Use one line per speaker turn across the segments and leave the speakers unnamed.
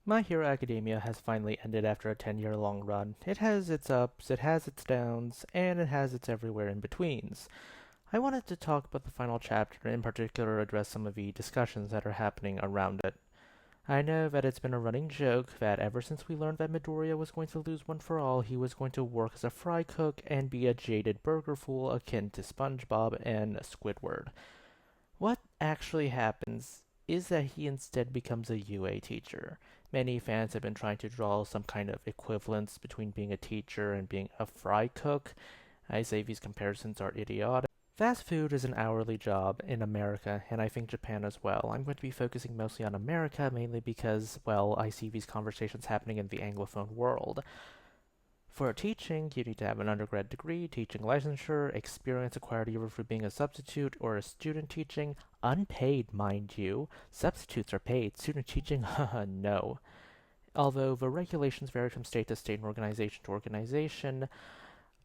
My Hero Academia has finally ended after a 10-year-long run. It has its ups, it has its downs, and it has its everywhere in betweens. I wanted to talk about the final chapter and in particular address some of the discussions that are happening around it. I know that it's been a running joke that ever since we learned that Midoriya was going to lose One for All, he was going to work as a fry cook and be a jaded burger fool akin to SpongeBob and Squidward. What actually happens is that he instead becomes a UA teacher. Many fans have been trying to draw some kind of equivalence between being a teacher and being a fry cook. I say these comparisons are idiotic. Fast food is an hourly job in America, and I think Japan as well. I'm going to be focusing mostly on America, mainly because, well, I see these conversations happening in the Anglophone world. For teaching, you need to have an undergrad degree, teaching licensure, experience acquired either through being a substitute or a student teaching, unpaid, mind you. Substitutes are paid, student teaching, no. Although the regulations vary from state to state and organization to organization,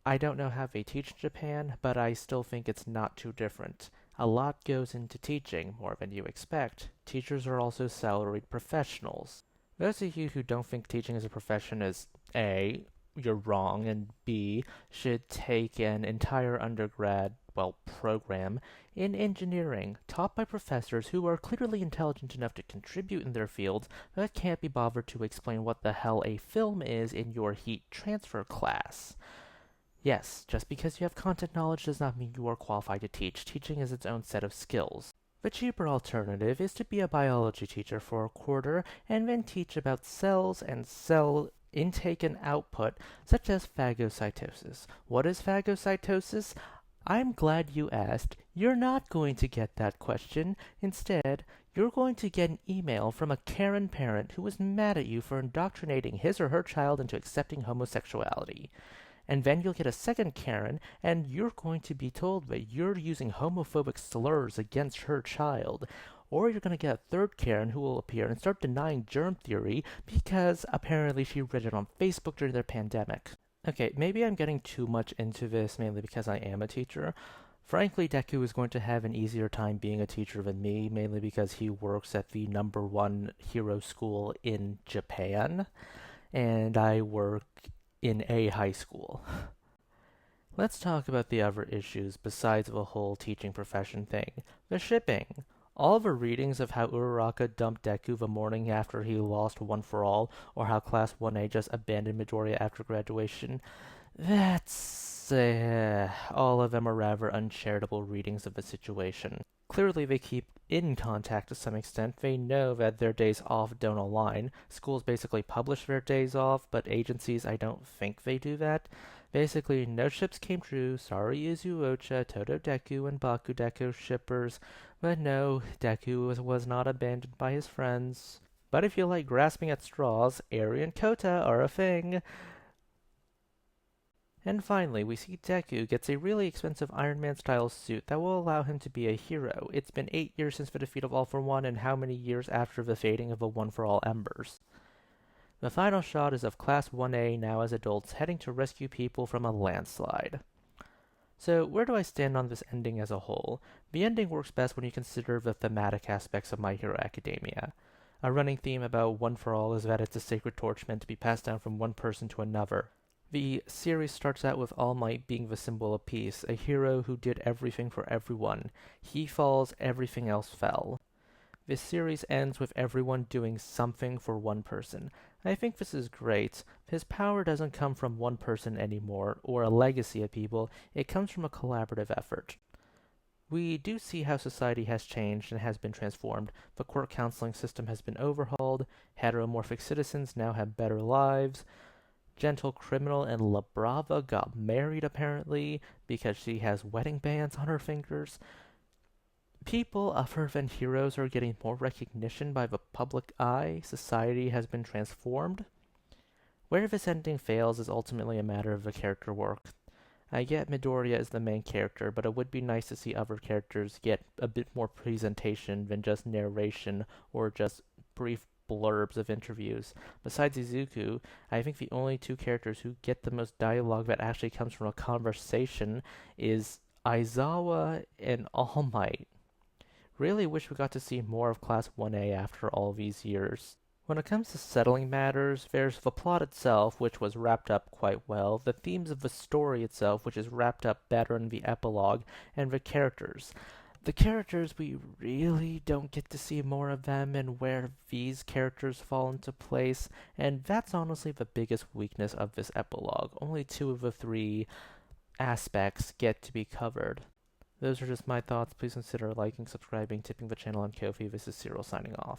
I don't know how they teach in Japan, but I still think it's not too different. A lot goes into teaching, more than you expect. Teachers are also salaried professionals. Those of you who don't think teaching is a profession is A, you're wrong, and B, should take an entire undergrad, well, program in engineering, taught by professors who are clearly intelligent enough to contribute in their fields, but can't be bothered to explain what the hell a film is in your heat transfer class. Yes, just because you have content knowledge does not mean you are qualified to teach. Teaching is its own set of skills. The cheaper alternative is to be a biology teacher for a quarter and then teach about cells and cell intake and output, such as phagocytosis. What is phagocytosis? I'm glad you asked. You're not going to get that question. Instead, you're going to get an email from a Karen parent who is mad at you for indoctrinating his or her child into accepting homosexuality. And then you'll get a second Karen, and you're going to be told that you're using homophobic slurs against her child. Or you're going to get a third Karen who will appear and start denying germ theory because apparently she read it on Facebook during their pandemic. Okay, maybe I'm getting too much into this mainly because I am a teacher. Frankly, Deku is going to have an easier time being a teacher than me, mainly because he works at the number one hero school in Japan, and I work in a high school. Let's talk about the other issues besides the whole teaching profession thing. The shipping. All the readings of how Uraraka dumped Deku the morning after he lost One for All, or how Class 1A just abandoned Midoriya after graduation, that's... all of them are rather uncharitable readings of the situation. Clearly, they keep in contact to some extent. They know that their days off don't align. Schools basically publish their days off, but agencies, I don't think they do that. Basically, no ships came true. Sorry, Izuocha, Todo Deku, and Baku Deku shippers. But no, Deku was not abandoned by his friends. But if you like grasping at straws, Eri and Kota are a thing. And finally, we see Deku gets a really expensive Iron Man style suit that will allow him to be a hero. It's been 8 years since the defeat of All for One, and how many years after the fading of the One for All embers. The final shot is of Class 1A now as adults heading to rescue people from a landslide. So, where do I stand on this ending as a whole? The ending works best when you consider the thematic aspects of My Hero Academia. A running theme about One for All is that it's a sacred torch meant to be passed down from one person to another. The series starts out with All Might being the symbol of peace, a hero who did everything for everyone. He falls, everything else fell. This series ends with everyone doing something for one person. I think this is great. His power doesn't come from one person anymore, or a legacy of people, it comes from a collaborative effort. We do see how society has changed and has been transformed. The court counseling system has been overhauled, heteromorphic citizens now have better lives, Gentle Criminal and La Brava got married apparently because she has wedding bands on her fingers. People other than heroes are getting more recognition by the public eye. Society has been transformed. Where this ending fails is ultimately a matter of the character work. I get Midoriya is the main character, but it would be nice to see other characters get a bit more presentation than just narration or just brief blurbs of interviews. Besides Izuku, I think the only two characters who get the most dialogue that actually comes from a conversation is Aizawa and All Might. Really wish we got to see more of Class 1A after all these years. When it comes to settling matters, there's the plot itself, which was wrapped up quite well, the themes of the story itself, which is wrapped up better in the epilogue, and the characters. The characters, we really don't get to see more of them and where these characters fall into place, and that's honestly the biggest weakness of this epilogue. Only two of the three aspects get to be covered. Those are just my thoughts. Please consider liking, subscribing, tipping the channel on Ko-fi. This is Cyril signing off.